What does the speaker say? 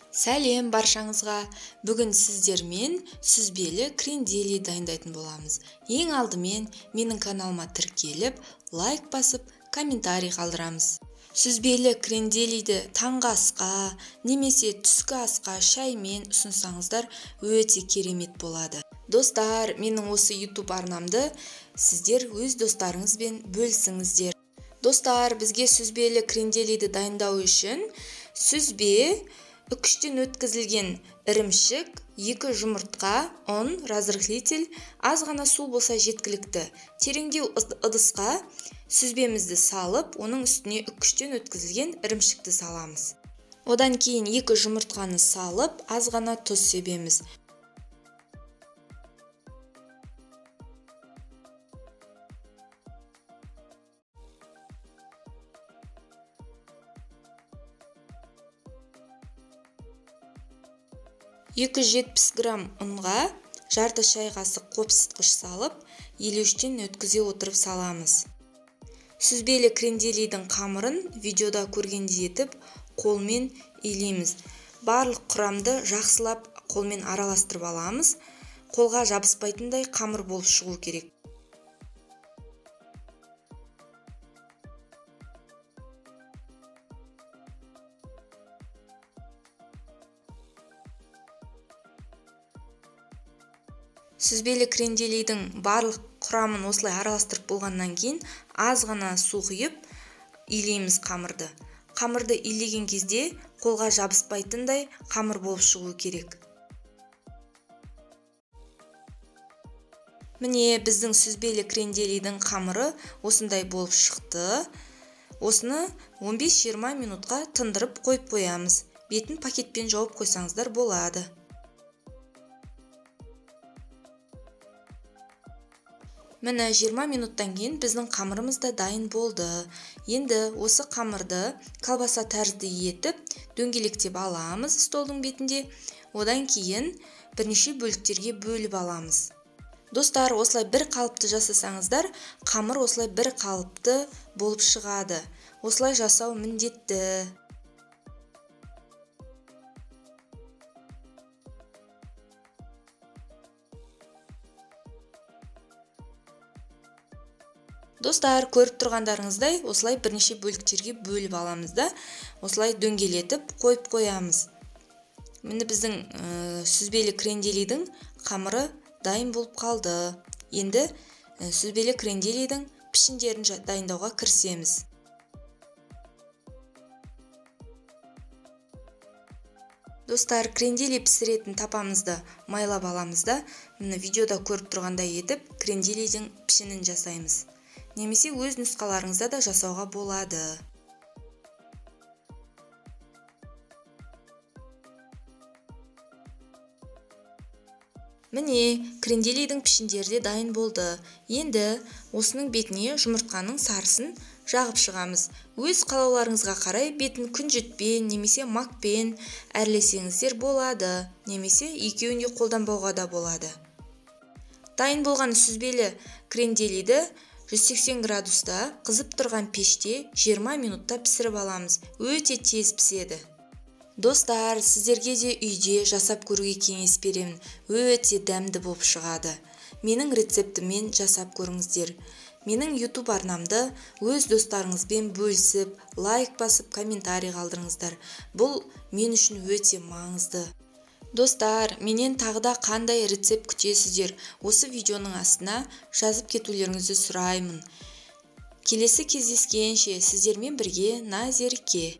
Сәлем баршаңызға. Бүгін сіздермен сүзбелі крендели дайындайтын боламыз. Ең алдымен менің каналыма тіркеліп, лайк басып, комментарий қалдырамыз. Сүзбелі кренделиді таңғы асқа, немесе түскі асқа шаймен ұсынсаңыздар өте керемет болады. Достар, менің осы YouTube арнамды сіздер өз достарыңызбен бөлісіңіздер. Достар, бізге сүзбелі кренделиді дайындау үшін сүзбе, үкіштен өткізілген ірімшік, 2 жұмыртқа, ұн, разрыхлитель, аз ғана су болса жеткілікті. Тереңдеу ыдысқа сүзбемізді салып, оның үстіне үкіштен өткізілген ірімшікті саламыз. Одан кейін 2 жұмыртқаны салып, аз ғана тұз себеміз. грамм ұнға жарты шай қасық қопсытқыш салып, елеуіштен өткізе отырып саламыз. Сүзбелі кренделидің қамырын видеода көргендей етіп қолмен илейміз. Барлық құрамды жақсылап қолмен араластырып аламыз. Қолға жабыспайтындай қамыр болып шығу керек. Сүзбелі кренделидің барлық құрамын осылай араластырып болғаннан кейін аз ғана су құйып илейміз қамырды. Қамырды илеген кезде қолға жабыспайтындай қамыр болып шығу керек. Міне біздің сүзбелі кренделидің қамыры осындай болып шықты. Осыны 15-20 минутқа тындырып қойып қоямыз. Бетін пакетпен жауып қойсаңыздар болады. Міне 20 минуттан кейін біздің қамырымыз да дайын болды. Енді осы қамырды колбаса тәрізді етіп, дөңгелектеп аламыз столдың бетінде. Одан кейін бірнеше бөліктерге бөліп аламыз. Достар, осылай бір қалыпты жасасаңыздар, қамыр осылай бір қалыпты болып шығады. Осылай жасау міндетті. Достар, көріп тұрғандарыңыздай, осылай бірнеше бөліктерге бөліп аламыз да, осылай дөңгелетіп қойып қоямыз. Міне біздің сүзбелі кренделидің қамыры дайын болып қалды. Енді сүзбелі кренделидің пішіндерін дайындауға кірісеміз. Достар, крендели пісіретін тапамызды майлап аламыз да, міне видеода көріп тұрғандай етіп, кренделидің пішінін жасаймыз. Немесе өз нұсқаларыңызда да жасауға болады. Міне, кренделидің пішіндері де дайын болды. Енді осының бетіне жұмыртқаның сарысын жағып шығамыз. Өз қалауларыңызға қарай бетін күнжітпен немесе макпен әрлесеңіздер болады. Немесе екеуін де қолданбауға да болады. Дайын болған сүзбелі кренделиді 180 градуста қызып тұрған пеште 20 минутта пісіріп аламыз. Өте тез піседі. Достар, сіздерге де үйде жасап көруге кеңес беремін. Өте дәмді болып шығады. Менің рецептіммен жасап көріңіздер. Менің YouTube арнамды өз достарыңызбен бөлісіп, лайк басып, комментарий қалдырыңыздар. Бұл мен үшін өте маңызды. Достар, менен тағыда қандай рецепт күтесіздер? Осы видеоның астына жазып кетулеріңізді сұраймын. Келесі кездескенше сіздермен бірге Назерке.